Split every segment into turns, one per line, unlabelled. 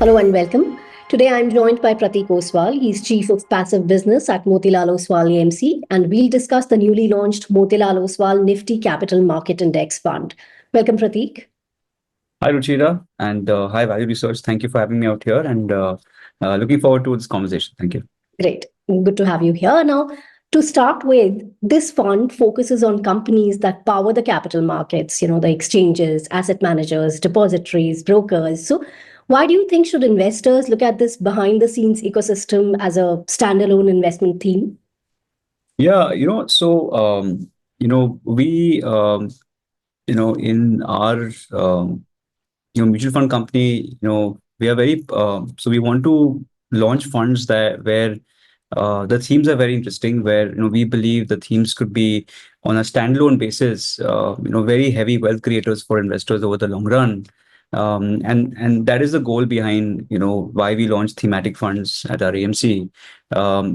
Hello and welcome. Today I'm joined by Pratik Oswal. He's Chief of Passive Business at Motilal Oswal AMC, and we'll discuss the newly launched Motilal Oswal Nifty Capital Market Index Fund. Welcome, Pratik.
Hi, Ruchira, and hi, Value Research. Thank you for having me out here, and looking forward to this conversation. Thank you.
Great. Good to have you here. Now, to start with, this fund focuses on companies that power the capital markets, the exchanges, asset managers, depositories, brokers. So, why do you think should investors look at this behind the scenes ecosystem as a standalone investment theme?
Yeah, we, in our, mutual fund company, we are very, so we want to launch funds where the themes are very interesting, where we believe the themes could be on a standalone basis, very heavy wealth creators for investors over the long run. And that is the goal behind why we launched thematic funds at our AMC.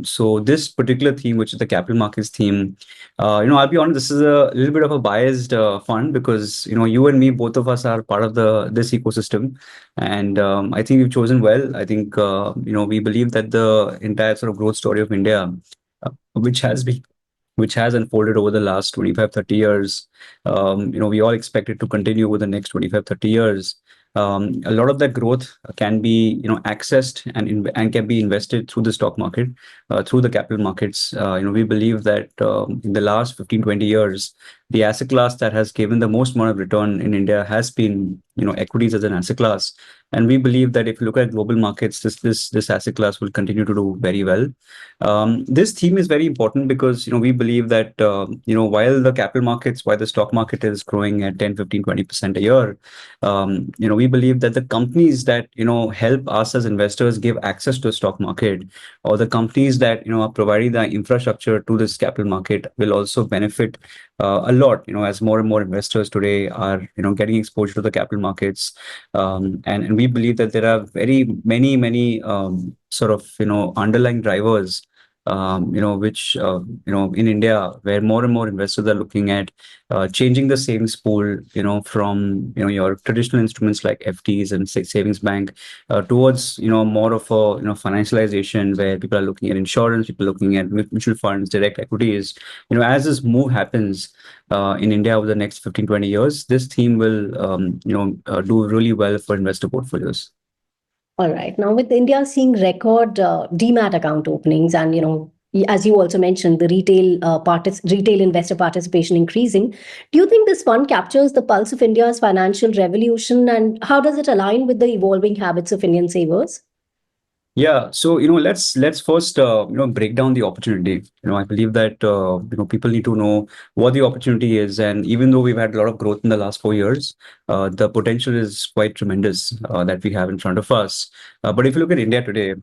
So this particular theme, which is the capital markets theme, I'll be honest, this is a little bit of a biased fund because you and me, both of us are part of this ecosystem, and I think we've chosen well. I think we believe that the entire sort of growth story of India, which has unfolded over the last 25, 30 years. We all expect it to continue over the next 25, 30 years. A lot of that growth can be, accessed and can be invested through the stock market, through the capital markets. We believe that in the last 15, 20 years, the asset class that has given the most amount of return in India has been, equities as an asset class. And we believe that if you look at global markets, this asset class will continue to do very well. This theme is very important because we believe that while the capital markets, while the stock market is growing at 10, 15, 20% a year, we believe that the companies that help us as investors give access to the stock market, or the companies that are providing the infrastructure to this capital market, will also benefit a lot. As more and more investors today are getting exposure to the capital markets, and we believe that there are very many sort of underlying drivers, which in India, where more and more investors are looking at changing the savings pool, from your traditional instruments like FDs and savings bank, towards more of a financialization, where people are looking at insurance, people are looking at mutual funds, direct equities. As this move happens in India over the next 15, 20 years, this theme will do really well for investor portfolios.
All right. Now, with India seeing record demat account openings, and as you also mentioned, the retail investor participation increasing, do you think this fund captures the pulse of India's financial revolution, and how does it align with the evolving habits of Indian savers?
Yeah, so let's first break down the opportunity. I believe that people need to know what the opportunity is, and even though we've had a lot of growth in the last 4 years, the potential is quite tremendous that we have in front of us. But if you look at India today,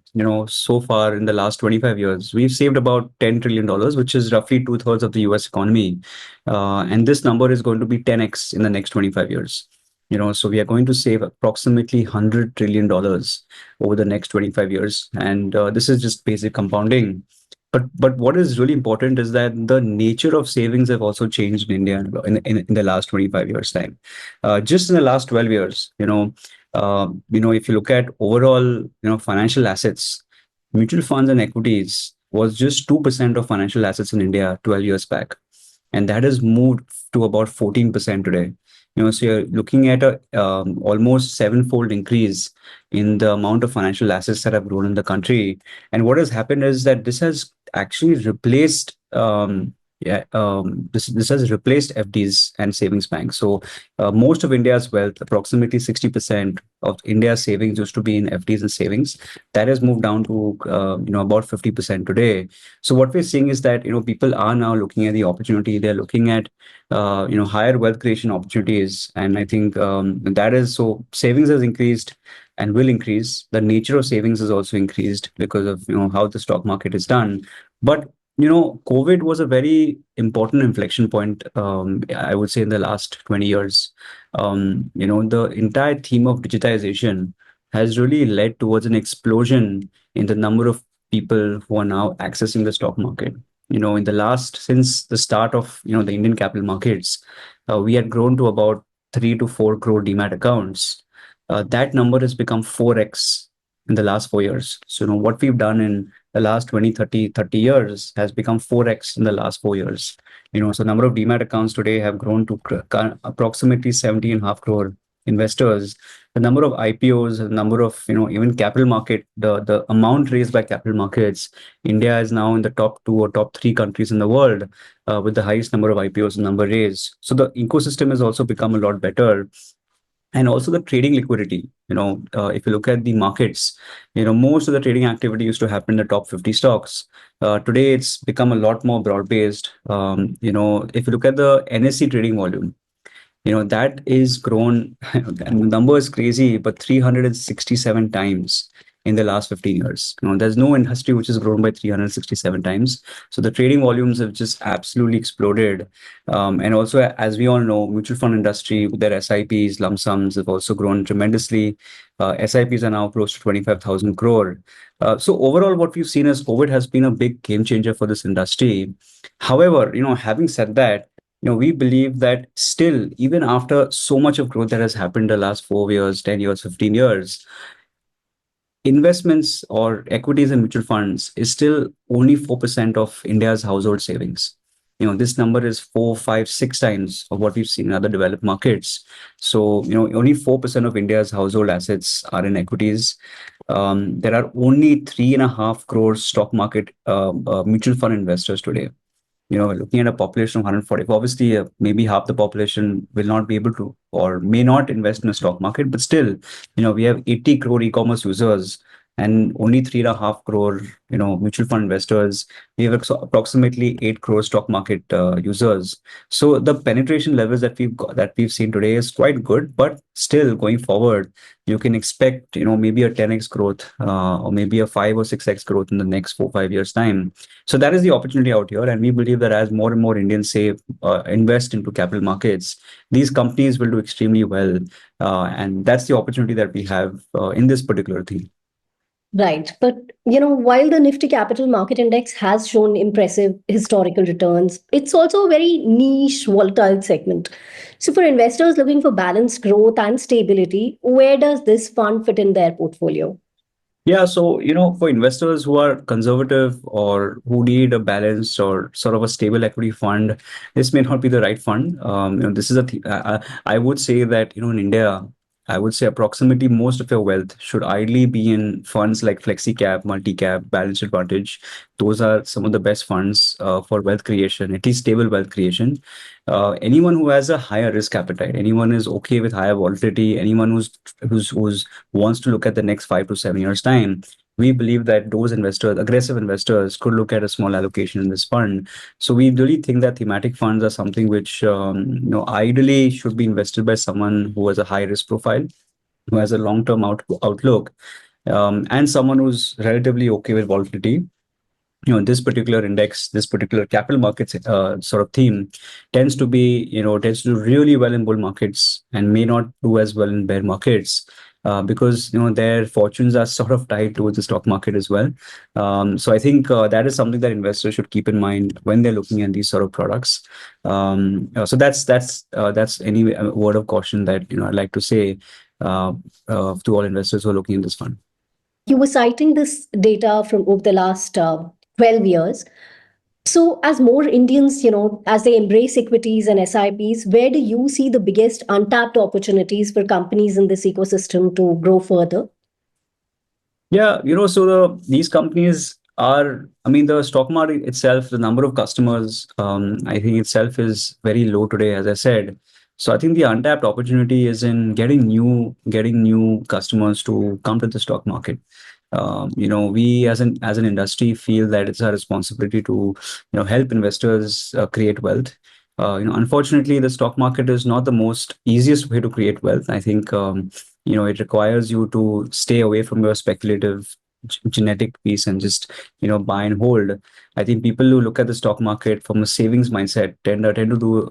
so far in the last 25 years, we've saved about $10 trillion, which is roughly 2/3 of the US economy, and this number is going to be 10x in the next 25 years. So we are going to save approximately $100 trillion over the next 25 years. And this is just basic compounding. But what is really important is that the nature of savings have also changed in India in the last 25 years time. Just in the last 12 years, if you look at overall, financial assets, mutual funds and equities was just 2% of financial assets in India 12 years back. And that has moved to about 14% today. So you're looking at a almost sevenfold increase in the amount of financial assets that have grown in the country. And what has happened is that this has actually replaced this has replaced FDs and savings banks. So most of India's wealth, approximately 60% of India's savings, used to be in FDs and savings. That has moved down to about 50% today. So what we're seeing is that people are now looking at the opportunity. They're looking at higher wealth creation opportunities, and I think that is so. Savings has increased and will increase. The nature of savings has also increased because of how the stock market is done. But COVID was a very important inflection point, I would say, in the last 20 years. The entire theme of digitization has really led towards an explosion in the number of people who are now accessing the stock market. Since the start of, the Indian capital markets, we had grown to about 3 to 4 crore demat accounts. That number has become 4x in the last 4 years. So, what we've done in the last 20, 30 years has become 4x in the last 4 years. So number of demat accounts today have grown to approximately 70.5 crore investors. The number of IPOs, the number of, even capital market, the amount raised by capital markets, India is now in the top 2 or top 3 countries in the world with the highest number of IPOs and number raised. So the ecosystem has also become a lot better. And also the trading liquidity. If you look at the markets, most of the trading activity used to happen in the top 50 stocks. Today, it's become a lot more broad-based. If you look at the NSE trading volume, that is grown, and the number is crazy, but 367 times in the last 15 years. There's no industry which has grown by 367 times. So the trading volumes have just absolutely exploded. And also, as we all know, mutual fund industry with their SIPs, lump sums have also grown tremendously. SIPs are now close to 25,000 crore. So overall, what we've seen is COVID has been a big game changer for this industry. However, having said that, we believe that still, even after so much of growth that has happened the last 4 years, 10 years, 15 years, investments or equities and mutual funds is still only 4% of India's household savings. This number is 4, 5, 6 times of what we've seen in other developed markets. So, only 4% of India's household assets are in equities. There are only 3.5 crore stock market mutual fund investors today. Looking at a population of 140, obviously, maybe half the population will not be able to or may not invest in a stock market, but still, we have 80 crore e-commerce users and only 3.5 crore, mutual fund investors. We have approximately 8 crore stock market users. So the penetration levels that we've seen today is quite good, but still going forward, you can expect, maybe a 10x growth or maybe a 5 or 6x growth in the next 4-5 years time. So that is the opportunity out here. And we believe that as more and more Indians invest into capital markets, these companies will do extremely well. And that's the opportunity that we have in this particular theme.
Right. But, while the Nifty Capital Market Index has shown impressive historical returns, it's also a very niche, volatile segment. So for investors looking for balanced growth and stability, where does this fund fit in their portfolio?
Yeah, so for investors who are conservative or who need a balanced or sort of a stable equity fund, this may not be the right fund. This is I would say that in India, I would say approximately most of your wealth should ideally be in funds like flexi cap, multi cap, balanced advantage. Those are some of the best funds for wealth creation, at least stable wealth creation. Anyone who has a higher risk appetite, anyone is okay with higher volatility, anyone who's wants to look at the next 5 to 7 years time, we believe that those investors, aggressive investors, could look at a small allocation in this fund. So we really think that thematic funds are something which ideally should be invested by someone who has a high risk profile, who has a long-term outlook, and someone who's relatively okay with volatility. This particular index, this particular capital markets sort of theme tends to do really well in bull markets and may not do as well in bear markets. Because their fortunes are sort of tied towards the stock market as well. So I think that is something that investors should keep in mind when they're looking at these sort of products. So that's any word of caution that I'd like to say to all investors who are looking in this fund.
You were citing this data from over the last 12 years. So as more Indians, as they embrace equities and SIPs, where do you see the biggest untapped opportunities for companies in this ecosystem to grow further?
Yeah, so these companies are, the stock market itself, the number of customers, I think itself is very low today, as I said. So I think the untapped opportunity is in getting new customers to come to the stock market. We as an industry feel that it's our responsibility to help investors create wealth. Unfortunately, the stock market is not the most easiest way to create wealth. I think it requires you to stay away from your speculative genetic piece and just buy and hold. I think people who look at the stock market from a savings mindset tend to do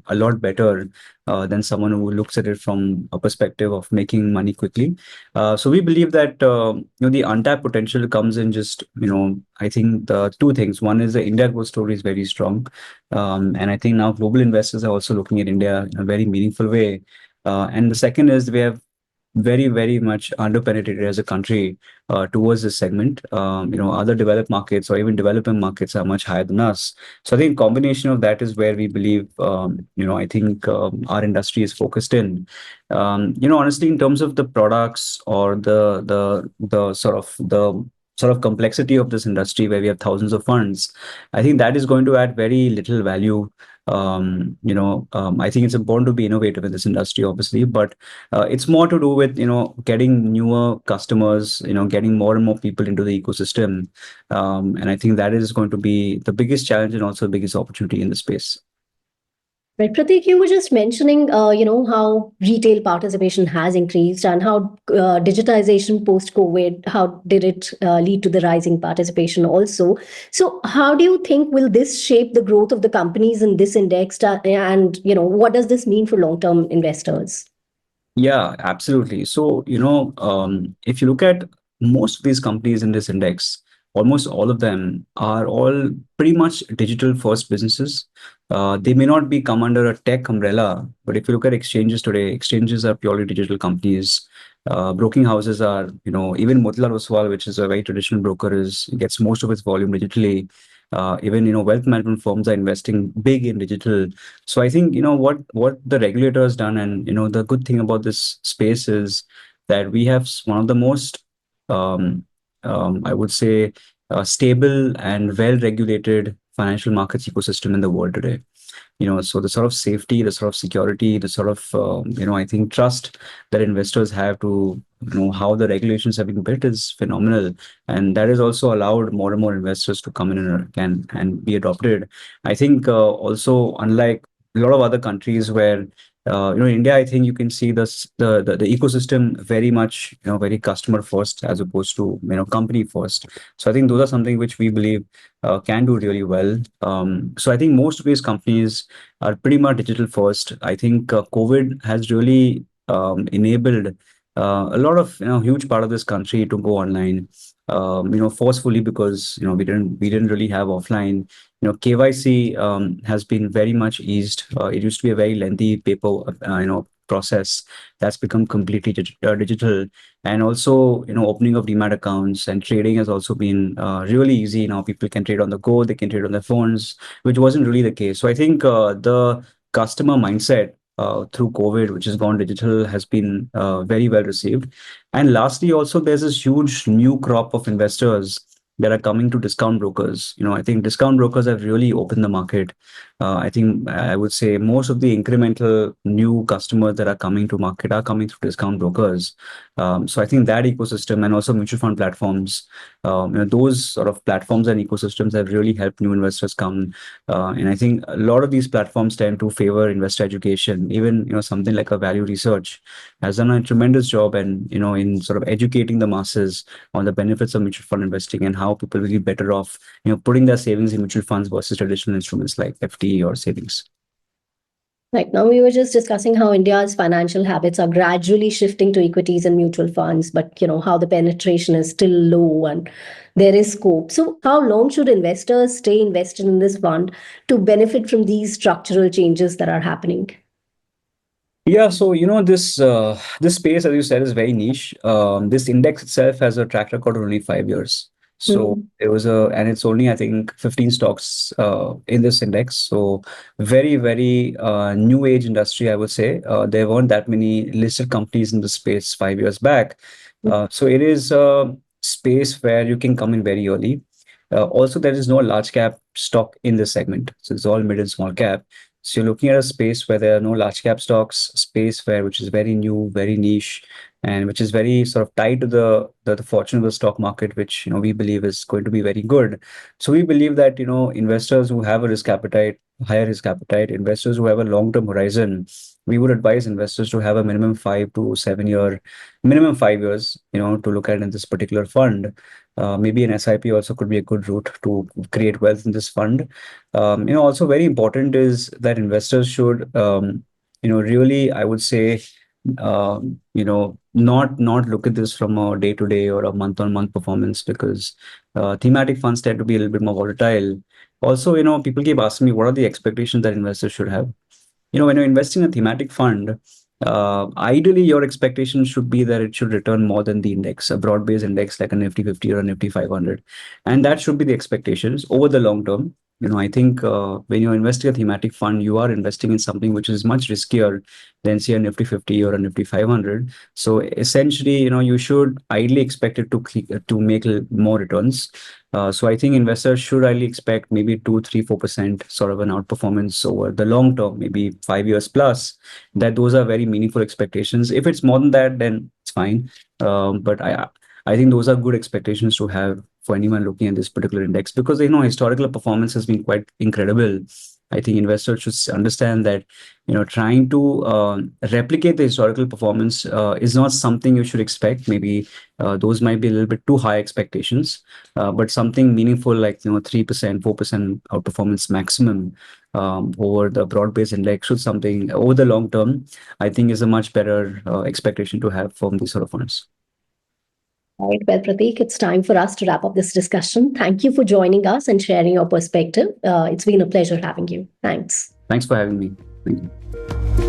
a lot better than someone who looks at it from a perspective of making money quickly. So we believe that the untapped potential comes in just I think the two things. One is the India growth story is very strong, and I think now global investors are also looking at India in a very meaningful way. And the second is we have very much underpenetrated as a country towards this segment. Other developed markets or even developing markets are much higher than us. So I think combination of that is where we believe, I think our industry is focused in. Honestly, in terms of the products or the sort of complexity of this industry where we have thousands of funds, I think that is going to add very little value. I think it's important to be innovative in this industry, obviously, but it's more to do with getting newer customers, getting more and more people into the ecosystem, and I think that is going to be the biggest challenge and also the biggest opportunity in the space.
Right, Pratik, you were just mentioning, how retail participation has increased and how digitization post-COVID, how did it lead to the rising participation also? So, how do you think will this shape the growth of the companies in this index? And what does this mean for long-term investors?
Yeah, absolutely. So, if you look at most of these companies in this index, almost all of them are all pretty much digital first businesses. They may not be come under a tech umbrella, but if you look at exchanges today, exchanges are purely digital companies. Broking houses are, even Motilal Oswal, which is a very traditional broker, gets most of its volume digitally. Even wealth management firms are investing big in digital. So I think what the regulator has done, and the good thing about this space is that we have one of the most, I would say, stable and well-regulated financial markets ecosystem in the world today. So the sort of safety, the sort of security, the sort of I think trust that investors have to how the regulations have been built is phenomenal, and that has also allowed more and more investors to come in and be adopted. I think also, unlike a lot of other countries where India, I think you can see the ecosystem very much very customer first as opposed to company first. So I think those are something which we believe can do really well. So I think most of these companies are pretty much digital first. I think COVID has really enabled a lot of huge part of this country to go online, forcefully, because we didn't really have offline. KYC has been very much eased. It used to be a very lengthy paper process that's become completely digital, and also opening of demat accounts and trading has also been really easy. Now people can trade on the go, they can trade on their phones, which wasn't really the case. So I think the customer mindset through COVID, which has gone digital, has been very well received. And lastly, also there's this huge new crop of investors that are coming to discount brokers. I think discount brokers have really opened the market. I think I would say most of the incremental new customers that are coming to market are coming through discount brokers. So I think that ecosystem, and also mutual fund platforms, those sort of platforms and ecosystems have really helped new investors come. And I think a lot of these platforms tend to favor investor education. Even something like a value research has done a tremendous job, and in sort of educating the masses on the benefits of mutual fund investing and how people will be better off putting their savings in mutual funds versus traditional instruments like FD or savings.
Right now, we were just discussing how India's financial habits are gradually shifting to equities and mutual funds, but how the penetration is still low and there is scope. So, how long should investors stay invested in this fund to benefit from these structural changes that are happening?
Yeah, so this space, as you said, is very niche. This index itself has a track record of only 5 years. So it was and it's only, I think, 15 stocks in this index. So very new age industry, I would say. There weren't that many listed companies in the space 5 years back. So it is a space where you can come in very early. Also, there is no large cap stock in this segment. So it's all mid and small cap. So you're looking at a space where there are no large cap stocks, space which is very new, very niche, and which is very sort of tied to the fortune of the stock market, which we believe is going to be very good. So we believe that investors who have a risk appetite, higher risk appetite, investors who have a long-term horizon, we would advise investors to have a minimum 5 to 7 year, minimum 5 years, to look at in this particular fund. Maybe an SIP also could be a good route to create wealth in this fund. Also very important is that investors should, really, I would say, not look at this from a day-to-day or a month-on-month performance, because thematic funds tend to be a little bit more volatile. Also, people keep asking me, what are the expectations that investors should have? When you're investing in a thematic fund, Ideally, your expectation should be that it should return more than the index, a broad-based index like a Nifty 50 or a Nifty 500, and that should be the expectations over the long term. I think when you're investing a thematic fund, you are investing in something which is much riskier than say a Nifty 50 or a Nifty 500. So essentially, you should ideally expect it to make more returns. So I think investors should ideally expect maybe 2, 3, 4% sort of an outperformance over the long term, maybe 5 years plus. That those are very meaningful expectations. If it's more than that, then it's fine. But I think those are good expectations to have for anyone looking at this particular index, because historical performance has been quite incredible. I think investors should understand that trying to replicate the historical performance is not something you should expect. Maybe those might be a little bit too high expectations, but something meaningful like 3%, 4% outperformance maximum over the broad-based index should something over the long term, I think is a much better expectation to have from these sort of funds.
All right, well, Pratik, it's time for us to wrap up this discussion. Thank you for joining us and sharing your perspective. It's been a pleasure having you. Thanks.
Thanks for having me. Thank you.